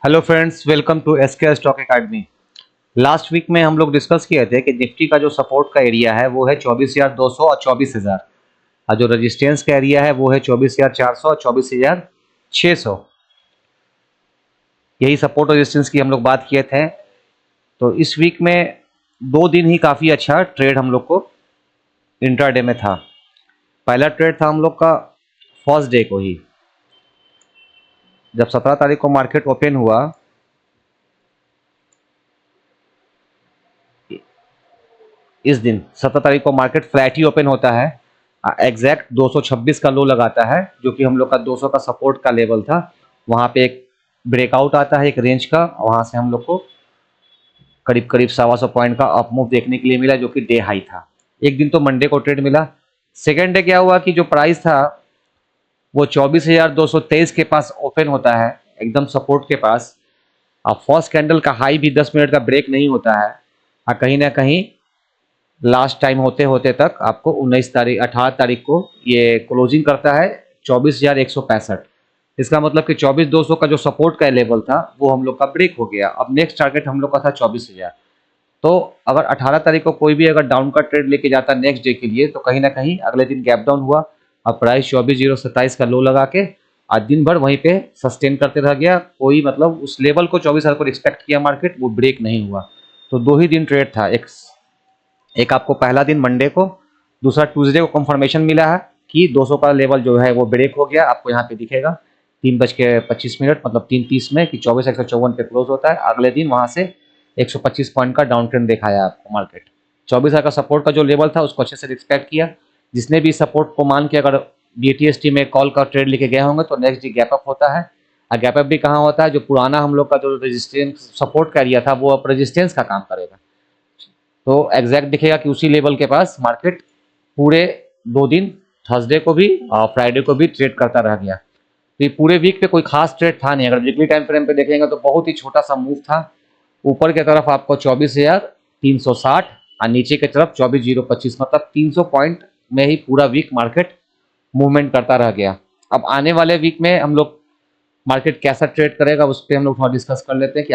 Hello friends, welcome to SK stock academy. Last week में हम लोग डिस्कस किए थे कि निफ्टी का जो सपोर्ट का एरिया है वो है 24,200 और 24,000, और जो रेजिस्टेंस का एरिया है वो है 24,400 और 24,600। यही सपोर्ट रेजिस्टेंस की हम लोग बात किए थे। तो इस वीक में 2 दिन ही काफ़ी अच्छा ट्रेड हम लोग को इंट्राडे में था। पहला ट्रेड था हम लोग का फर्स्ट डे को ही, जब 17 तारीख को मार्केट ओपन हुआ। इस दिन 17 तारीख को मार्केट फ्लैट ही ओपन होता है, एग्जैक्ट 226 का लो लगाता है, जो कि हम लोग का 200 का सपोर्ट का लेवल था। वहाँ पे एक ब्रेकआउट आता है एक रेंज का, वहाँ से हम लोग को करीब करीब 125 पॉइंट का अप मूव देखने के लिए मिला, जो कि डे हाई था। एक दिन तो मंडे को ट्रेड मिला। सेकेंड डे क्या हुआ कि जो प्राइस था वो 24,223 के पास ओपन होता है, एकदम सपोर्ट के पास। अब फर्स्ट कैंडल का हाई भी 10 मिनट का ब्रेक नहीं होता है, और कहीं ना कहीं लास्ट टाइम होते होते तक आपको 18 तारीख को ये क्लोजिंग करता है 24,165। इसका मतलब कि 24,200 का जो सपोर्ट का लेवल था वो हम लोग का ब्रेक हो गया। अब नेक्स्ट टारगेट हम लोग का था 24,000। तो अगर 18 तारीख को कोई भी अगर डाउन का ट्रेड लेके जाता नेक्स्ट डे के लिए, तो कहीं ना कहीं अगले दिन गैप डाउन हुआ। अब प्राइस 24,027 का लो लगा के आज दिन भर वहीं पे सस्टेन करते रह गया। कोई मतलब उस लेवल को 24,000 को रिस्पेक्ट किया मार्केट, वो ब्रेक नहीं हुआ। तो 2 ही दिन ट्रेड था। एक आपको पहला दिन मंडे को, दूसरा ट्यूसडे को कंफर्मेशन मिला है कि 200 का लेवल जो है वो ब्रेक हो गया। आपको यहाँ पे दिखेगा 3:25 मतलब 3:30 में कि 24,154 पे क्लोज होता है। अगले दिन वहाँ से 125 पॉइंट का डाउन ट्रेंड दिखाया आपको मार्केट। 24,000 का सपोर्ट का जो लेवल था उसको अच्छे से रिस्पेक्ट किया। जिसने भी सपोर्ट को मान के अगर BTST में कॉल का ट्रेड लेके गए होंगे तो नेक्स्ट डे गैप अप होता है। और गैप अप भी कहाँ होता है, जो पुराना हम लोग का जो रेजिस्टेंस सपोर्ट का एरिया था वो अब रेजिस्टेंस का काम करेगा। तो एग्जैक्ट दिखेगा कि उसी लेवल के पास मार्केट पूरे 2 दिन, थर्सडे को भी और फ्राइडे को भी ट्रेड करता रह गया। तो ये पूरे वीक पे कोई खास ट्रेड था नहीं। अगर वीकली टाइम फ्रेम पे देखेंगे तो बहुत ही छोटा सा मूव था। ऊपर की तरफ आपको 24,360 और नीचे की तरफ 24,025, मतलब 300 पॉइंट में ही पूरा वीक मार्केट मूवमेंट करता रह गया। अब आने वाले वीक में हम लोग मार्केट कैसा ट्रेड करेगा उस पर हम लोग थोड़ा डिस्कस कर लेते हैं कि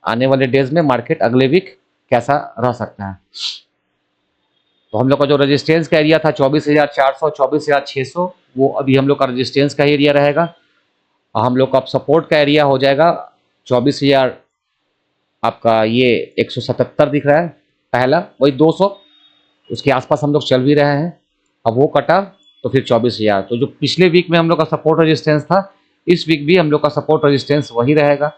आने वाले डेज में मार्केट अगले वीक कैसा रह सकता है। तो हम लोग का जो रेजिस्टेंस का एरिया था 24,400 24,600, वो अभी हम लोग का रेजिस्टेंस का एरिया रहेगा। और हम लोग का अब सपोर्ट का एरिया हो जाएगा 24,000, आपका ये 177 दिख रहा है पहला, वही 200 उसके आसपास हम लोग चल भी रहे हैं। अब वो कटा तो फिर 24,000। तो जो पिछले वीक में हम लोग का सपोर्ट रेजिस्टेंस था, इस वीक भी हम लोग का सपोर्ट रेजिस्टेंस वही रहेगा।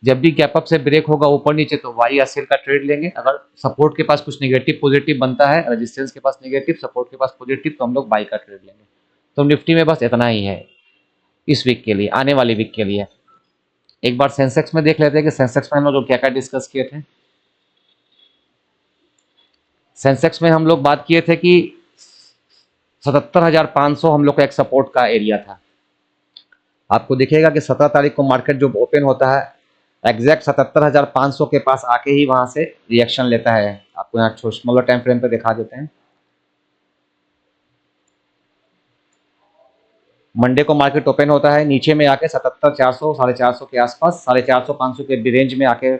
जब भी गैप अप से ब्रेक होगा ऊपर नीचे तो वाई या सेल का ट्रेड लेंगे। अगर सपोर्ट के पास कुछ नेगेटिव पॉजिटिव बनता है, रेजिस्टेंस के पास नेगेटिव, सपोर्ट के पास पॉजिटिव, तो हम लोग बाई का ट्रेड लेंगे। तो निफ्टी में बस इतना ही है इस वीक के लिए, आने वाली वीक के लिए। एक बार सेंसेक्स में देख लेते हैं कि सेंसेक्स में हम लोग क्या क्या डिस्कस किए थे। सेंसेक्स में हम लोग बात किए थे कि 77,500 हम लोग का एक सपोर्ट का एरिया था। आपको दिखेगा कि 17 तारीख को मार्केट जो ओपन होता है एग्जैक्ट 77,500 के पास आके ही वहां से रिएक्शन लेता है। आपको यहाँ स्मॉलर टाइम फ्रेम पे दिखा देते हैं। मंडे को मार्केट ओपन होता है, नीचे में आके 77,400 450 के आसपास, 450 500 के रेंज में आके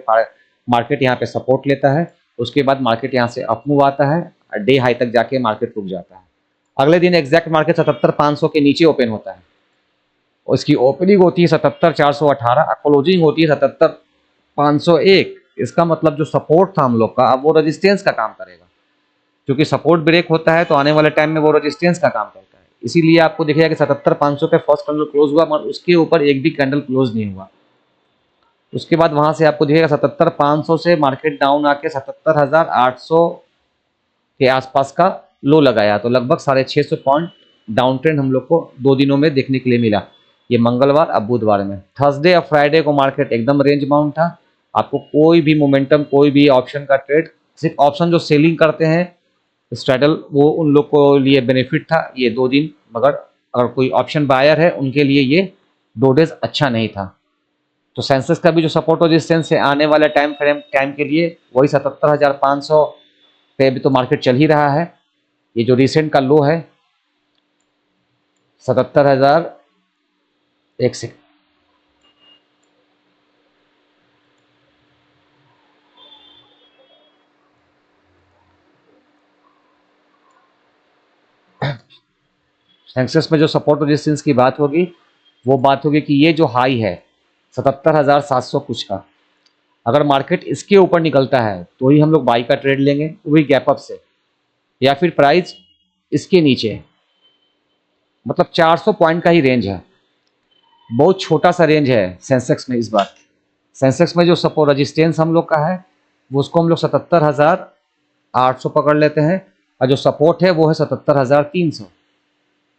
मार्केट यहाँ पे सपोर्ट लेता है। उसके बाद मार्केट यहाँ से अप मूव आता है, डे हाई तक जाके मार्केट रुक जाता है। अगले दिन एग्जैक्ट मार्केट 77,500 के नीचे ओपन होता है। उसकी ओपनिंग होती है 77,418, क्लोजिंग होती है 77,501। इसका मतलब जो सपोर्ट था हम लोग का, अब वो रेजिस्टेंस का काम करेगा। क्योंकि सपोर्ट ब्रेक होता है तो आने वाले टाइम में वो रेजिस्टेंस का काम करता है। इसीलिए आपको दिखेगा कि 77,500 पे फर्स्ट कैंडल क्लोज हुआ, मगर उसके ऊपर एक भी कैंडल क्लोज नहीं हुआ। उसके बाद वहां से आपको दिखेगा 77,500 से मार्केट डाउन आके 77,800 के आसपास का लो लगाया। तो लगभग 650 पॉइंट डाउन ट्रेंड हम लोग को 2 दिनों में देखने के लिए मिला। ये मंगलवार अब बुधवार में। थर्सडे और फ्राइडे को मार्केट एकदम रेंज बाउंड था। आपको कोई भी मोमेंटम, कोई भी ऑप्शन का ट्रेड, सिर्फ ऑप्शन जो सेलिंग करते हैं स्ट्रैडल, वो उन लोग को लिए बेनिफिट था ये 2 दिन। मगर अगर कोई ऑप्शन बायर है उनके लिए ये 2 डेज अच्छा नहीं था। तो सेंसेक्स का भी जो सपोर्ट रेजिस्टेंस है आने वाले टाइम के लिए वही 77,500 पे अभी तो मार्केट चल ही रहा है। ये जो रिसेंट का लो है 77,000, एक सेकंड, सेंसेक्स में जो सपोर्ट रेजिस्टेंस की बात होगी वो बात होगी कि ये जो हाई है 77,700 कुछ का, अगर मार्केट इसके ऊपर निकलता है तो ही हम लोग बाई का ट्रेड लेंगे, वो भी गैप अप से, या फिर प्राइस इसके नीचे, मतलब 400 पॉइंट का ही रेंज है, बहुत छोटा सा रेंज है सेंसेक्स में। इस बार सेंसेक्स में जो सपोर्ट रेजिस्टेंस हम लोग का है वो उसको हम लोग 77,800 पकड़ लेते हैं, और जो सपोर्ट है वो है 77,300।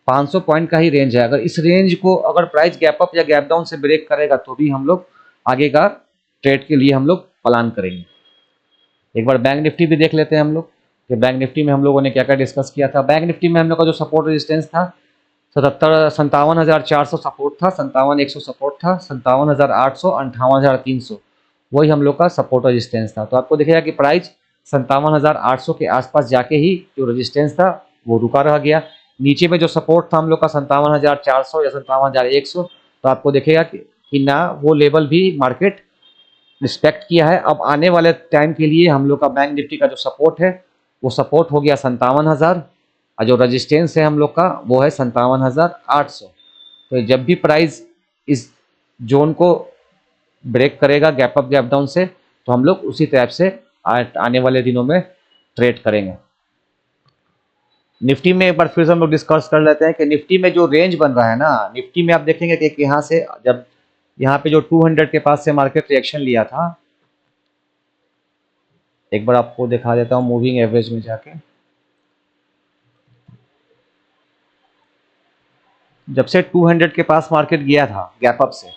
500 पॉइंट का ही रेंज है। अगर इस रेंज को अगर प्राइस गैप अप या गैप डाउन से ब्रेक करेगा तो भी हम लोग आगे का ट्रेड के लिए हम लोग प्लान करेंगे। एक बार बैंक निफ्टी भी देख लेते हैं हम लोग कि बैंक निफ्टी में हम लोगों ने क्या क्या डिस्कस किया था। बैंक निफ्टी में हम लोग का जो सपोर्ट रेजिस्टेंस था 57,400 सपोर्ट था, 57,100 सपोर्ट था, 57,800, 58,300 वही हम लोग का सपोर्ट रेजिस्टेंस था। तो आपको दिखेगा कि प्राइस 57,800 के आसपास जाके ही जो रेजिस्टेंस था वो रुका रह गया। नीचे में जो सपोर्ट था हम लोग का 57,400 या 57,100, तो आपको दिखेगा कि ना वो लेवल भी मार्केट रिस्पेक्ट किया है। अब आने वाले टाइम के लिए हम लोग का बैंक निफ्टी का जो सपोर्ट है वो सपोर्ट हो गया 57,000, और जो रजिस्टेंस है हम लोग का वो है 57,800। तो जब भी प्राइस इस जोन को ब्रेक करेगा गैप अप गैप डाउन से, तो हम लोग उसी टाइप से आने वाले दिनों में ट्रेड करेंगे। निफ्टी में एक बार फिर से हम लोग डिस्कस कर लेते हैं कि निफ्टी में जो रेंज बन रहा है ना, निफ्टी में आप देखेंगे कि यहाँ से जब यहाँ पे जो 200 के पास से मार्केट रिएक्शन लिया था, एक बार आपको दिखा देता हूँ मूविंग एवरेज में जाके। जब से 200 के पास मार्केट गया था गैप अप से,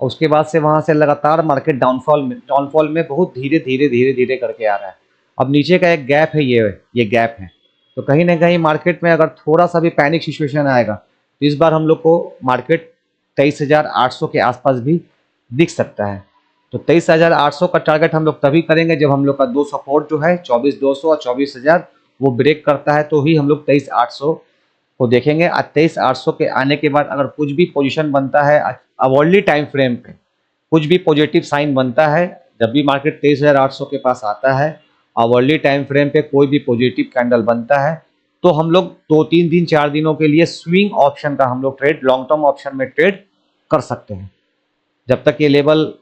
और उसके बाद से वहां से लगातार मार्केट डाउनफॉल में बहुत धीरे धीरे धीरे धीरे करके आ रहा है। अब नीचे का एक गैप है, ये गैप है। तो कहीं ना कहीं मार्केट में अगर थोड़ा सा भी पैनिक सिचुएशन आएगा तो इस बार हम लोग को मार्केट 23,800 के आसपास भी दिख सकता है। तो 23,800 का टारगेट हम लोग तभी करेंगे जब हम लोग का दो सपोर्ट जो है 24,200 और 24,000 वो ब्रेक करता है, तो ही हम लोग 23,800 को देखेंगे। 23,800 के आने के बाद अगर कुछ भी पोजीशन बनता है अवर्ली टाइम फ्रेम पे, कुछ भी पॉजिटिव साइन बनता है, जब भी मार्केट 23,800 के पास आता है अवर्ली टाइम फ्रेम पे कोई भी पॉजिटिव कैंडल बनता है, तो हम लोग 2-3 दिन 4 दिनों के लिए स्विंग ऑप्शन का हम लोग ट्रेड लॉन्ग टर्म ऑप्शन में ट्रेड कर सकते हैं। जब तक ये लेवल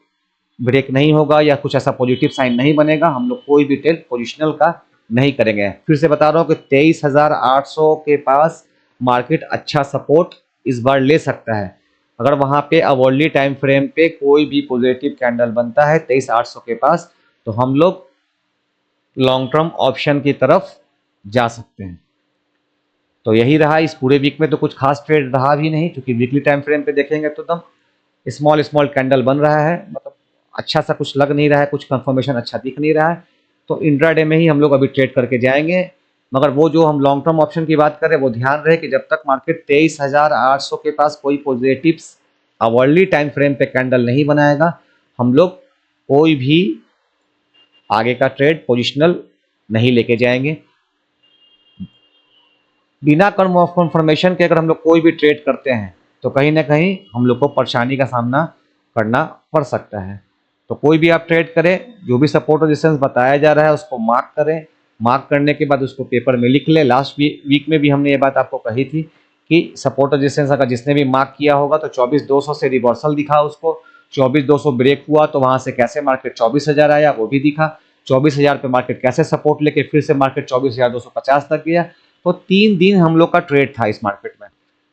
ब्रेक नहीं होगा या कुछ ऐसा पॉजिटिव साइन नहीं बनेगा हम लोग कोई भी ट्रेड पोजिशनल का नहीं करेंगे। फिर से बता रहा हूँ कि 23,800 के पास मार्केट अच्छा सपोर्ट इस बार ले सकता है। अगर वहां पे अवर्ली टाइम फ्रेम पे कोई भी पॉजिटिव कैंडल बनता है 23,800 के पास, तो हम लोग लॉन्ग टर्म ऑप्शन की तरफ जा सकते हैं। तो यही रहा इस पूरे वीक में। तो कुछ खास ट्रेड रहा भी नहीं, क्योंकि वीकली टाइम फ्रेम पे देखेंगे तो एकदम स्मॉल स्मॉल कैंडल बन रहा है, मतलब अच्छा सा कुछ लग नहीं रहा है, कुछ कंफर्मेशन अच्छा दिख नहीं रहा है। तो इंट्राडे में ही हम लोग अभी ट्रेड करके जाएंगे। मगर वो जो हम लॉन्ग टर्म ऑप्शन की बात करें वो ध्यान रहे कि जब तक मार्केट 23,800 के पास कोई पॉजिटिव अवर्ली टाइम फ्रेम पे कैंडल नहीं बनाएगा हम लोग कोई भी आगे का ट्रेड पोजिशनल नहीं लेके जाएंगे। बिना कंफर्मेशन के अगर हम लोग कोई भी ट्रेड करते हैं तो कहीं ना कहीं हम लोग को परेशानी का सामना करना पड़ सकता है। तो कोई भी आप ट्रेड करें, जो भी सपोर्ट रेजिस्टेंस बताया जा रहा है उसको मार्क करें, मार्क करने के बाद उसको पेपर में लिख ले। लास्ट वीक में भी हमने ये बात आपको कही थी कि सपोर्ट रेजिस्टेंस अगर जिसने भी मार्क किया होगा तो 24,200 से रिवर्सल दिखा उसको, 24,200 ब्रेक हुआ तो वहां से कैसे मार्केट 24,000 आया वो भी दिखा, 24,000 पे मार्केट कैसे सपोर्ट लेके फिर से मार्केट 24,250 तक गया। तो 3 दिन हम लोग का ट्रेड था इस मार्केट में।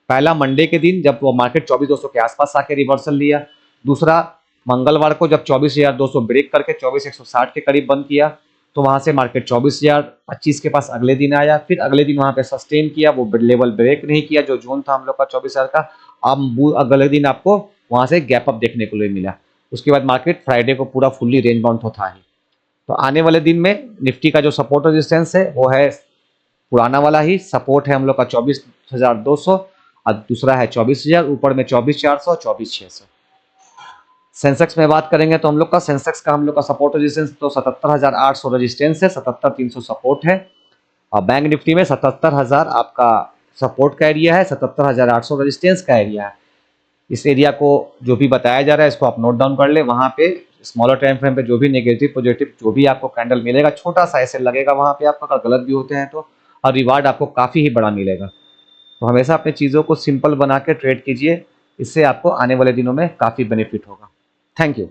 पहला मंडे के दिन जब वो मार्केट 24,200 के आसपास आके रिवर्सल लिया, दूसरा मंगलवार को जब 24,200 ब्रेक करके 24,160 के करीब बंद किया, तो वहां से मार्केट 24,025 के पास अगले दिन आया, फिर अगले दिन वहां पे सस्टेन किया, वो लेवल ब्रेक नहीं किया जो जोन था हम लोग का 24,000 का। अब अगले दिन आपको वहां से गैप अप देखने को मिला। उसके बाद मार्केट फ्राइडे को पूरा फुल्ली रेंज बाउंड तो था ही। तो आने वाले दिन में निफ्टी का जो सपोर्ट रेजिस्टेंस है वो है पुराना वाला ही सपोर्ट है हम लोग का 24,200, और दूसरा है 24,000, ऊपर में 24,400, 24,600। सेंसेक्स में बात करेंगे तो हम लोग का सेंसेक्स का हम लोग का सपोर्ट रेजिस्टेंस तो 77,800 रेजिस्टेंस है, 77,300 सपोर्ट है। और बैंक निफ्टी में 77,000 आपका सपोर्ट का एरिया है, 77,800 रेजिस्टेंस का एरिया है। इस एरिया को जो भी बताया जा रहा है इसको आप नोट डाउन कर ले। वहां पे स्मॉलर टाइम फ्रेम पे जो भी नेगेटिव पॉजिटिव जो भी आपको कैंडल मिलेगा छोटा सा ऐसे लगेगा वहां पे आपका, अगर गलत भी होते हैं तो, और रिवार्ड आपको काफी ही बड़ा मिलेगा। तो हमेशा अपनी चीज़ों को सिंपल बना के ट्रेड कीजिए, इससे आपको आने वाले दिनों में काफ़ी बेनिफिट होगा। Thank you.